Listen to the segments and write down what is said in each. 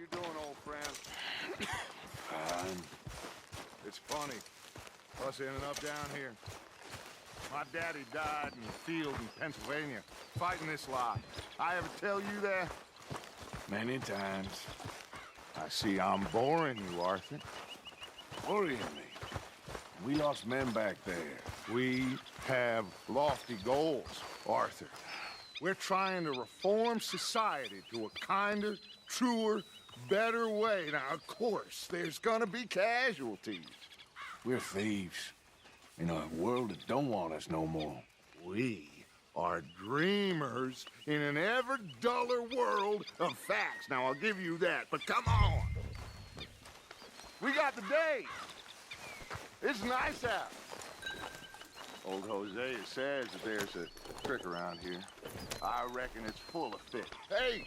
you doing, old friend? Fine. It's funny, us ending up down here. My daddy died in the field in Pennsylvania, fighting this lot. I ever tell you that? Many times. I see I'm boring you, Arthur. Worrying me. We lost men back there. We have lofty goals, Arthur. We're trying to reform society to a kinder, truer, better way. Now, of course, there's gonna be casualties. We're thieves. In a world that don't want us no more. We are dreamers in an ever duller world of facts. Now, I'll give you that, but come on. We got the day. It's nice out. Old Hosea says that there's a trick around here. I reckon it's full of fish. Hey,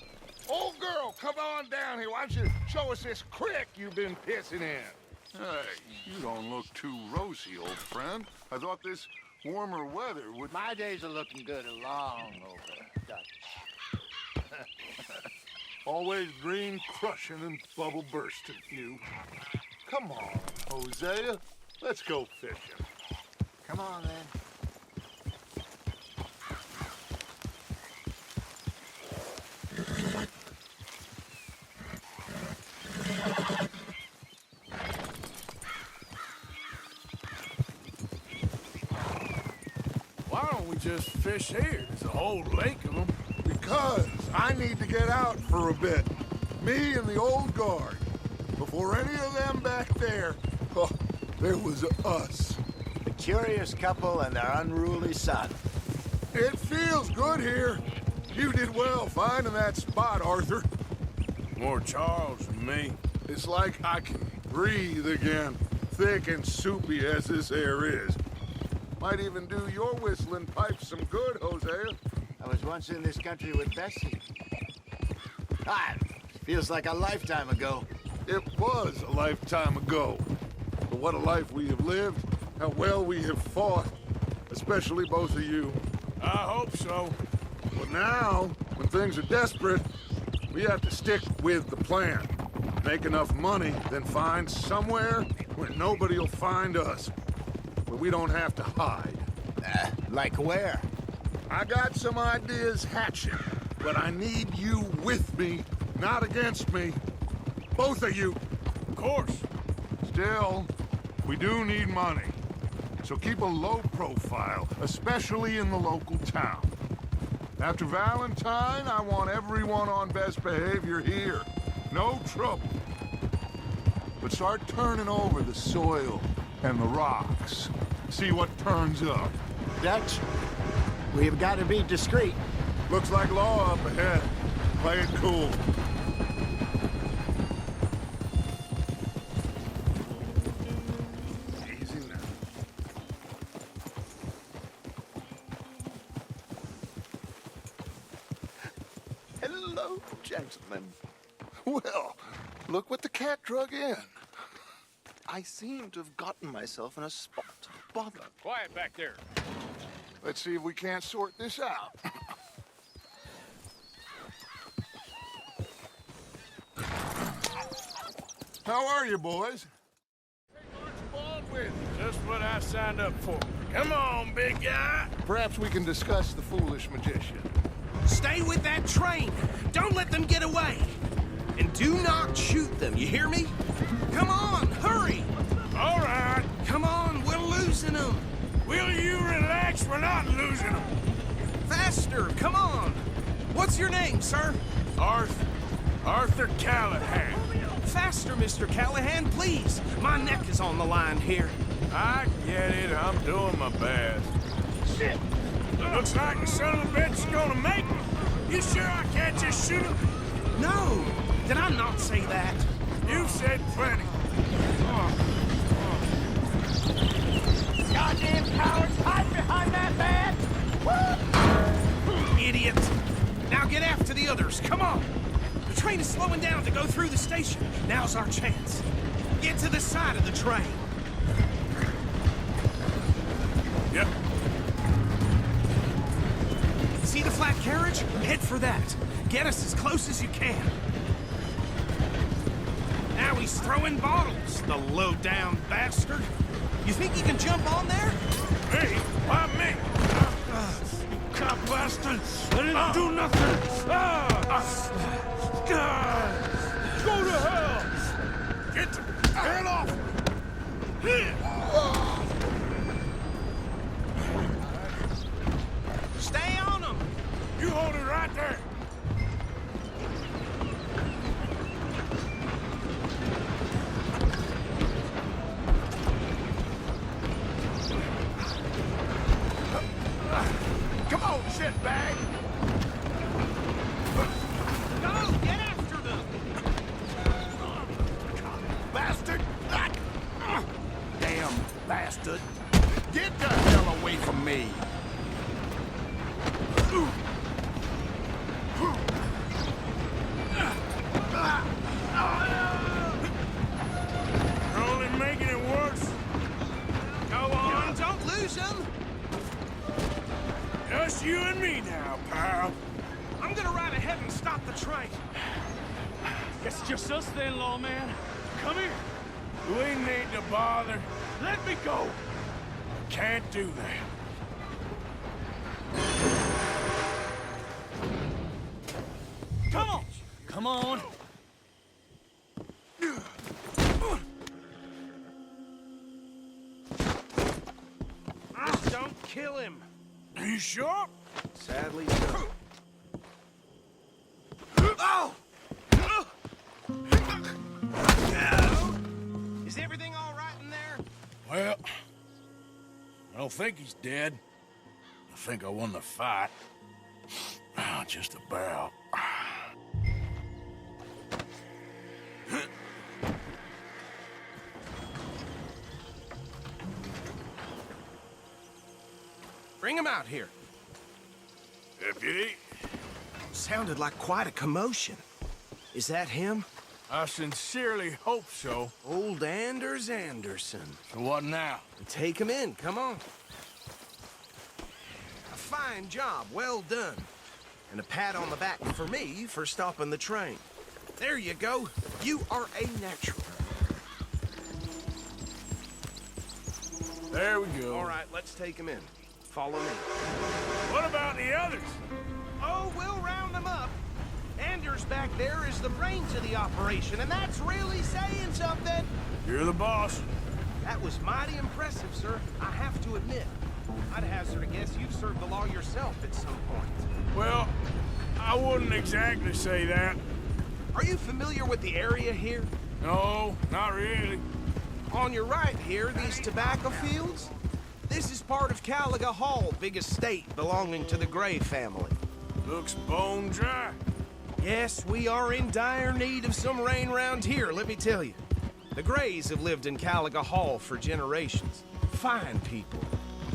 old girl, come on down here. Why don't you show us this crick you've been pissing in? Hey, you don't look too rosy, old friend. I thought this warmer weather would... My days are looking good along over, Dutch. Always dream crushing and bubble bursting, you. Come on, Hosea. Let's go fishing. Come on, then. Why don't we just fish here? There's a whole lake of them. Because I need to get out for a bit. Me and the old guard. Before any of them back there, oh, there was us. The curious couple and their unruly son. It feels good here. You did well finding that spot, Arthur. More Charles than me. It's like I can breathe again, thick and soupy as this air is. Might even do your whistling pipes some good, Hosea. I was once in this country with Bessie. Feels like a lifetime ago. It was a lifetime ago. But what a life we have lived, how well we have fought, especially both of you. I hope so. But now, when things are desperate, we have to stick with the plan. Make enough money, then find somewhere where nobody will find us. Where we don't have to hide. Like where? I got some ideas hatching, but I need you with me, not against me. Both of you. Of course. Still, we do need money. So keep a low profile, especially in the local town. After Valentine, I want everyone on best behavior here. No trouble. But start turning over the soil and the rocks. See what turns up. Dutch, we've got to be discreet. Looks like law up ahead. Play it cool. Easy now. Hello, gentlemen. Well, look what the cat drug in. I seem to have gotten myself in a spot of bother. Quiet back there. Let's see if we can't sort this out. How are you, boys? Just what I signed up for. Come on, big guy. Perhaps we can discuss the foolish magician. Stay with that train. Don't let them get away. And do not shoot them, you hear me? Come on, hurry. All right. Come on, we're losing them. Will you relax? We're not losing them. Faster, come on. What's your name, sir? Arthur Callahan. Faster, Mr. Callahan, please. My neck is on the line here. I get it. I'm doing my best. Shit. Looks like the son of a bitch is gonna make me. You sure I can't just shoot him? No, did I not say that? You said plenty. Goddamn cowards, hide behind that man! Idiot. Now get after the others, come on. The train is slowing down to go through the station. Now's our chance. Get to the side of the train. Yep. See the flat carriage? Head for that. Get us as close as you can. Now he's throwing bottles, the low-down bastard. You think he can jump on there? Hey, why me? You cop bastard! I didn't do nothing! Go to hell! Get the hell off! Here! Stay on him! You hold it right there! Come on, shitbag! Go! Get after them! Bastard! Damn bastard. Get the hell away from me! You're only making it worse. Go on, don't lose him! Just you and me now, pal. I'm gonna ride ahead and stop the train. Guess it's just us then, lawman. Come here. We need to bother. Let me go. Can't do that. Come on. Come on. Just don't kill him. Are you sure? Sadly, so. Oh! Is everything all right in there? Well, I don't think he's dead. I think I won the fight. Just about. Bring him out here. Deputy, Sounded like quite a commotion. Is that him? I sincerely hope so. Old Anders Anderson. So what now? Take him in, come on. A fine job, well done. And a pat on the back for me for stopping the train. There you go. You are a natural. There we go. All right, let's take him in. Follow me. What about the others? Oh, we'll round them up. Anders back there is the brains of the operation, and that's really saying something. You're the boss. That was mighty impressive, sir. I have to admit. I'd hazard a guess you've served the law yourself at some point. Well, I wouldn't exactly say that. Are you familiar with the area here? No, not really. On your right here, these tobacco fields? This is part of Caliga Hall, big estate belonging to the Gray family. Looks bone dry. Yes, we are in dire need of some rain round here, let me tell you. The Grays have lived in Caliga Hall for generations. Fine people.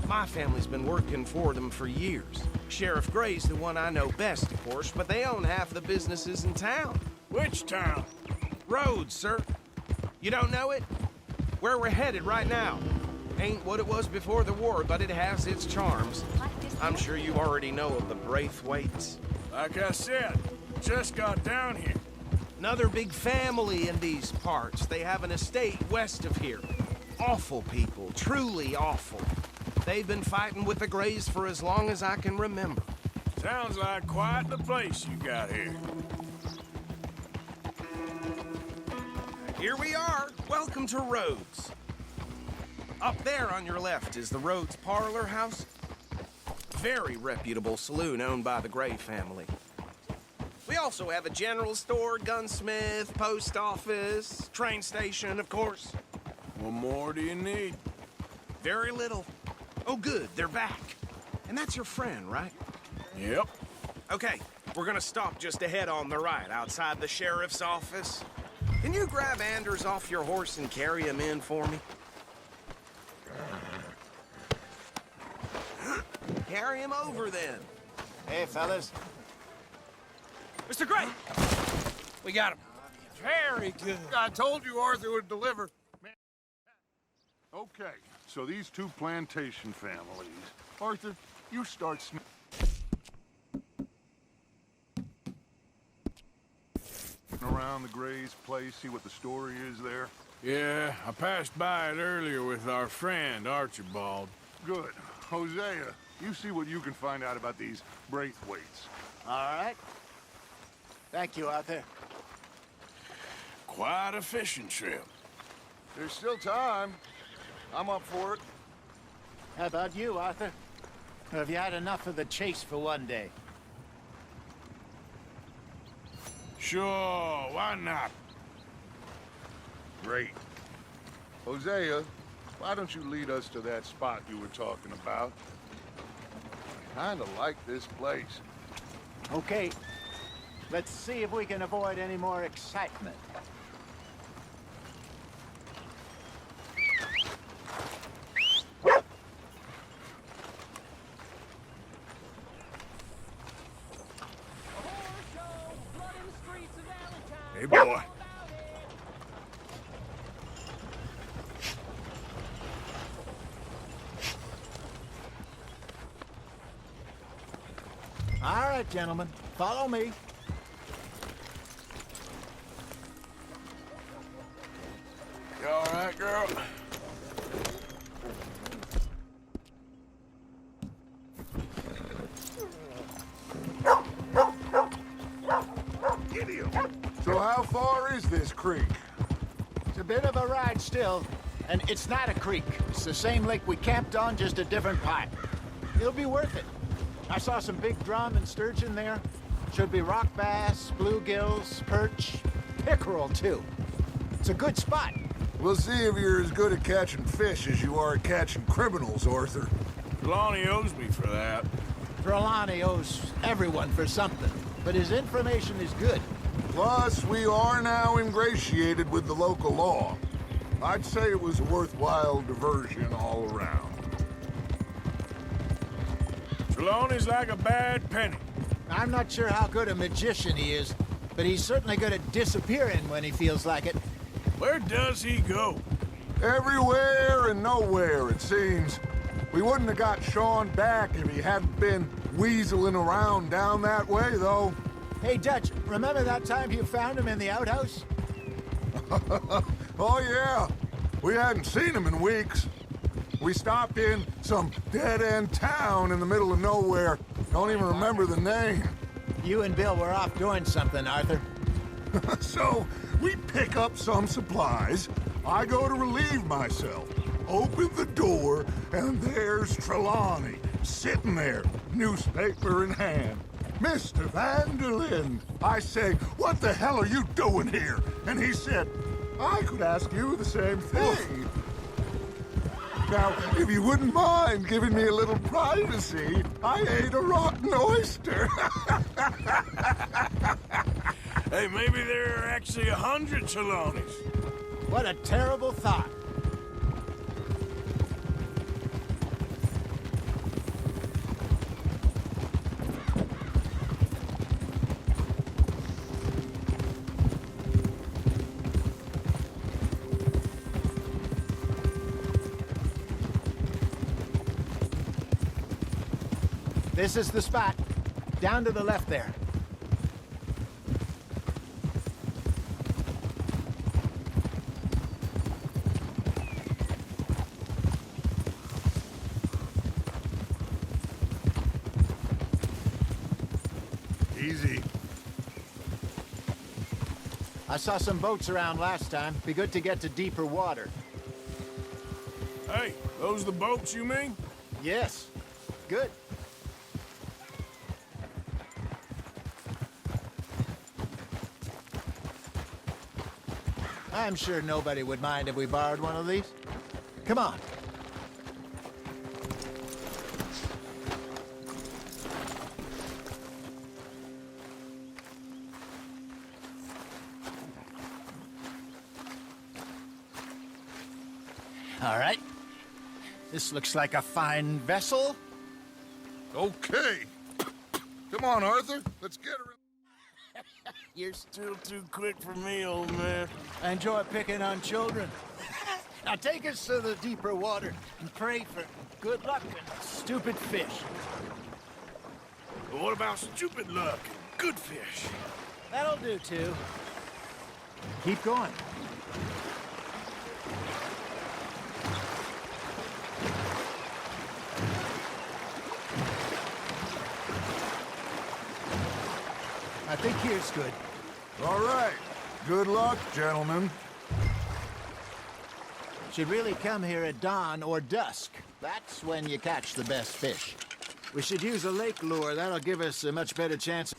My family's been working for them for years. Sheriff Gray's the one I know best, of course, but they own half the businesses in town. Which town? Rhodes, sir. You don't know it? Where we're headed right now. Ain't what it was before the war, but it has its charms. I'm sure you already know of the Braithwaites. Like I said, just got down here. Another big family in these parts. They have an estate west of here. Awful people, truly awful. They've been fighting with the Grays for as long as I can remember. Sounds like quite the place you got here. Here we are. Welcome to Rhodes. Up there on your left is the Rhodes Parlor House. Very reputable saloon owned by the Gray family. We also have a general store, gunsmith, post office, train station, of course. What more do you need? Very little. Oh, good, they're back. And that's your friend, right? Yep. Okay, we're gonna stop just ahead on the right, outside the sheriff's office. Can you grab Anders off your horse and carry him in for me? Carry him over, then. Hey, fellas. Mr. Gray! We got him. Very good. I told you Arthur would deliver. Okay, so these two plantation families. Arthur, you start around the Gray's place, see what the story is there? Yeah, I passed by it earlier with our friend, Archibald. Good. Hosea, you see what you can find out about these Braithwaites. All right. Thank you, Arthur. Quite a fishing trip. There's still time. I'm up for it. How about you, Arthur? Or have you had enough of the chase for one day? Sure, why not? Great. Hosea, why don't you lead us to that spot you were talking about? I kinda like this place. Okay. Let's see if we can avoid any more excitement. Hey, boy. All right, gentlemen. Follow me. You all right, girl? Idiot! So how far is this creek? It's a bit of a ride still, and it's not a creek. It's the same lake we camped on, just a different part. It'll be worth it. I saw some big drum and sturgeon there. Should be rock bass, bluegills, perch, pickerel too. It's a good spot. We'll see if you're as good at catching fish as you are at catching criminals, Arthur. Lonnie owes me for that. Trelawney owes everyone for something, but his information is good. Plus, we are now ingratiated with the local law. I'd say it was a worthwhile diversion all around. Trelawney's like a bad penny. I'm not sure how good a magician he is, but he's certainly good at disappearing when he feels like it. Where does he go? Everywhere and nowhere, it seems. We wouldn't have got Sean back if he hadn't been weaseling around down that way, though. Hey, Dutch, remember that time you found him in the outhouse? Oh, yeah. We hadn't seen him in weeks. We stopped in some dead-end town in the middle of nowhere. Don't even remember the name. You and Bill were off doing something, Arthur. So, we pick up some supplies. I go to relieve myself. Open the door, and there's Trelawney, sitting there, newspaper in hand. Mr. Vanderlyn. I say, what the hell are you doing here? And he said, I could ask you the same thing. Now, if you wouldn't mind giving me a little privacy, I ate a rotten oyster. Hey, maybe there are actually 100 Trelawneys. What a terrible thought. This is the spot. Down to the left there. Easy. I saw some boats around last time. Be good to get to deeper water. Hey, those the boats you mean? Yes. Good. I'm sure nobody would mind if we borrowed one of these. Come on. All right. This looks like a fine vessel. Okay. Come on, Arthur. Let's get her. You're still too quick for me, old man. I enjoy picking on children. Now take us to the deeper water and pray for good luck and stupid fish. But what about stupid luck and good fish? That'll do, too. Keep going. I think here's good. All right. Good luck, gentlemen. Should really come here at dawn or dusk. That's when you catch the best fish. We should use a lake lure. That'll give us a much better chance of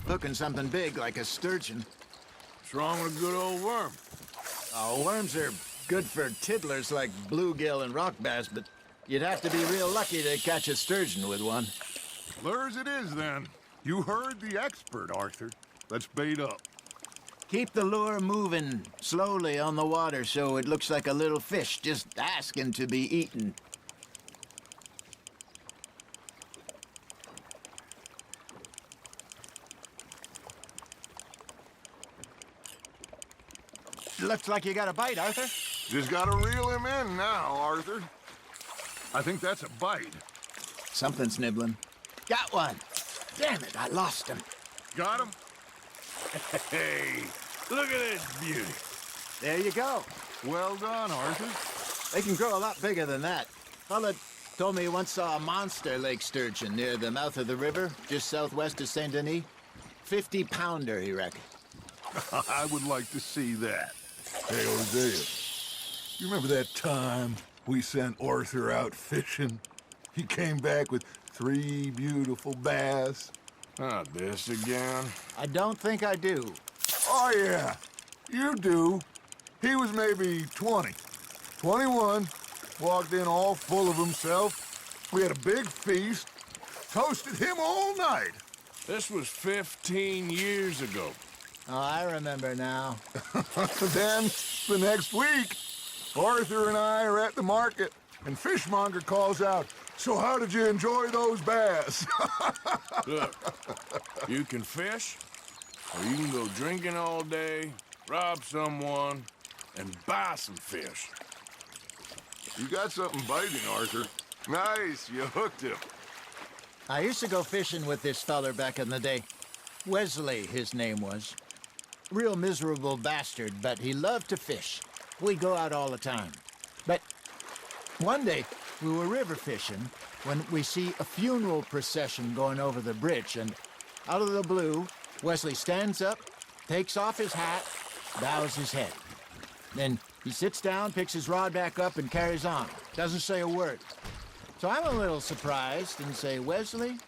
hooking something big like a sturgeon. What's wrong with a good old worm? Oh, worms are good for tiddlers like bluegill and rock bass, but you'd have to be real lucky to catch a sturgeon with one. Lures it is, then. You heard the expert, Arthur. Let's bait up. Keep the lure moving slowly on the water so it looks like a little fish just asking to be eaten. Looks like you got a bite, Arthur. Just gotta reel him in now, Arthur. I think that's a bite. Something's nibbling. Got one. Damn it, I lost him. Got him? Hey, look at this beauty. There you go. Well done, Arthur. They can grow a lot bigger than that. Fella told me he once saw a monster lake sturgeon near the mouth of the river, just southwest of Saint Denis. 50-pounder, he reckoned. I would like to see that. Hey, Hosea. You remember that time we sent Arthur out fishing? He came back with 3 beautiful bass. Not this again. I don't think I do. Oh, yeah. You do. He was maybe 20. 21. Walked in all full of himself. We had a big feast. Toasted him all night. This was 15 years ago. Oh, I remember now. Then, the next week, Arthur and I are at the market, and Fishmonger calls out, "So how did you enjoy those bass?" Look, you can fish, or you can go drinking all day, rob someone, and buy some fish. You got something biting, Arthur. Nice, you hooked him. I used to go fishing with this feller back in the day. Wesley, his name was. Real miserable bastard, but he loved to fish. We'd go out all the time. But one day, we were river fishing when we see a funeral procession going over the bridge, and out of the blue, Wesley stands up, takes off his hat, bows his head. Then he sits down, picks his rod back up, and carries on. Doesn't say a word. So I'm a little surprised and say, "Wesley,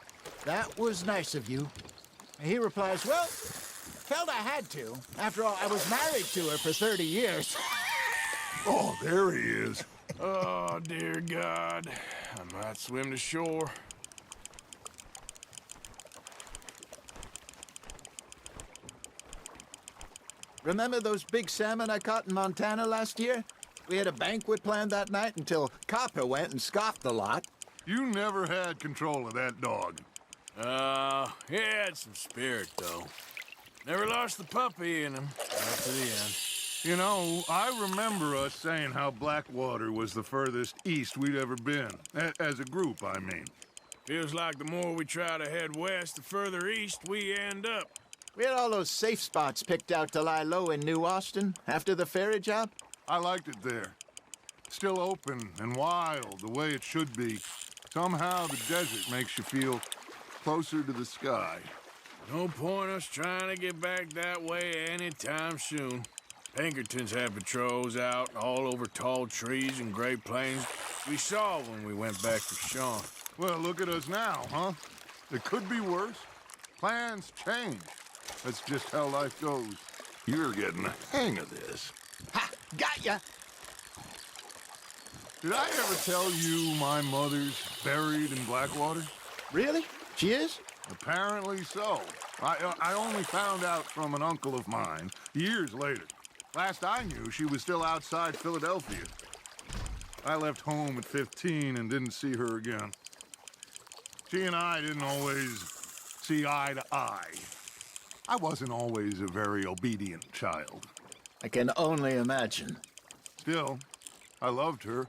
that was nice of you." And he replies, "Well, felt I had to. After all, I was married to her for 30 years. Oh, there he is. Oh, dear God. I might swim to shore. Remember those big salmon I caught in Montana last year? We had a banquet planned that night until Copper went and scoffed the lot. You never had control of that dog. He had some spirit, though. Never lost the puppy in him. Right to the end. You know, I remember us saying how Blackwater was the furthest east we'd ever been. As a group, I mean. Feels like the more we try to head west, the further east we end up. We had all those safe spots picked out to lie low in New Austin after the ferry job. I liked it there. Still open and wild, the way it should be. Somehow the desert makes you feel closer to the sky. No point us trying to get back that way anytime soon. Pinkertons had patrols out all over tall trees and Great Plains. We saw when we went back to Sean. Well, look at us now, huh? It could be worse. Plans change. That's just how life goes. You're getting the hang of this. Ha! Got ya! Did I ever tell you my mother's buried in Blackwater? Really? She is? Apparently so. I only found out from an uncle of mine years later. Last I knew, she was still outside Philadelphia. I left home at 15 and didn't see her again. She and I didn't always see eye to eye. I wasn't always a very obedient child. I can only imagine. Still, I loved her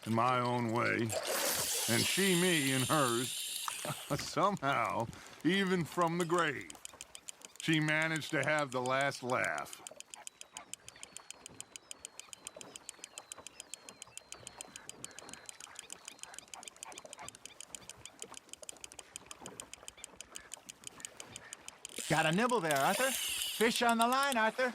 in my own way, and she me in hers, somehow, even from the grave. She managed to have the last laugh. Got a nibble there, Arthur. Fish on the line, Arthur.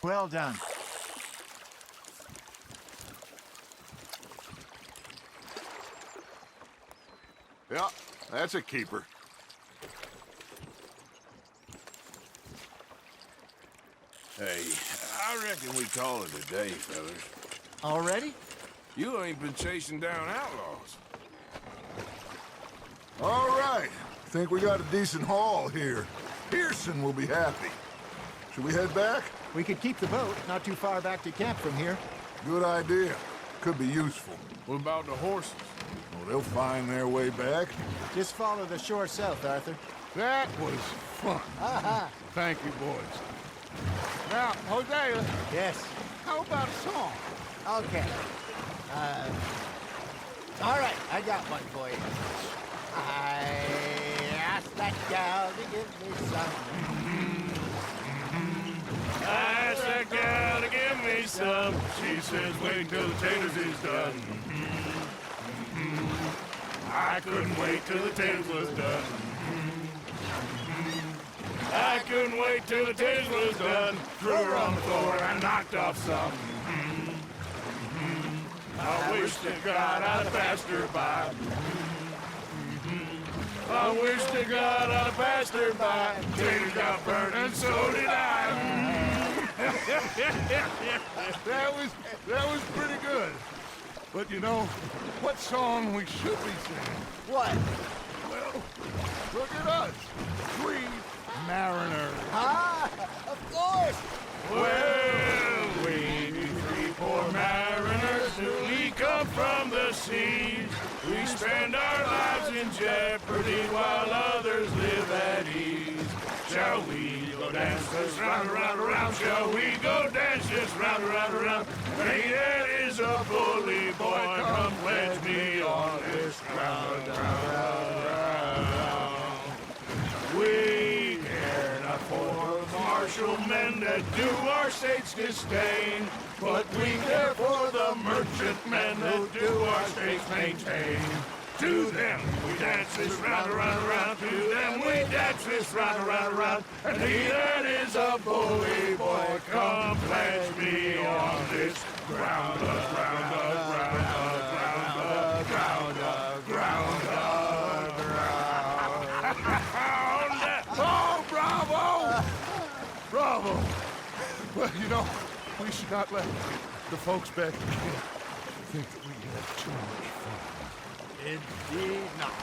Well done. Yeah, that's a keeper. Hey, I reckon we call it a day, fellas. Already? You ain't been chasing down outlaws. All right. Think we got a decent haul here. Pearson will be happy. Should we head back? We could keep the boat not too far back to camp from here. Good idea. Could be useful. What about the horses? Oh, they'll find their way back. Just follow the shore south, Arthur. That was fun. Thank you, boys. Now, Hosea, Yes. how about a song? Okay. All right, I got one for you. I asked that gal to give me some. I asked that gal to give me some. She says, wait till the taters is done. I couldn't wait till the taters was done. I couldn't wait till the taters was done. Threw her on the floor and knocked off some. I wish to God I'd have passed her by. I wish to God I'd have passed her by. Taters got burnt and so did I. That was pretty good. But you know, what song we should be singing? What? Well, look at us. 3 mariners. Ah, of course. Well, we be 3 poor mariners newly come from the seas. We spend our lives in jeopardy while others live at ease. Shall we go dance this round, around, around? Shall we go dance this round, around, around? Hey, that is a bully boy. Come pledge me on this ground, We care not for martial men that do our state's disdain, but we care for the merchant men that do our state's maintain. To them we dance this round, around, around. To them we dance this round, around, around. And he that is a bully boy, come pledge me on this ground, ground, ground, ground, ground, ground, ground. Oh, bravo! Bravo! Well, you know, we should not let the folks back here think that we had too much fun. Indeed not.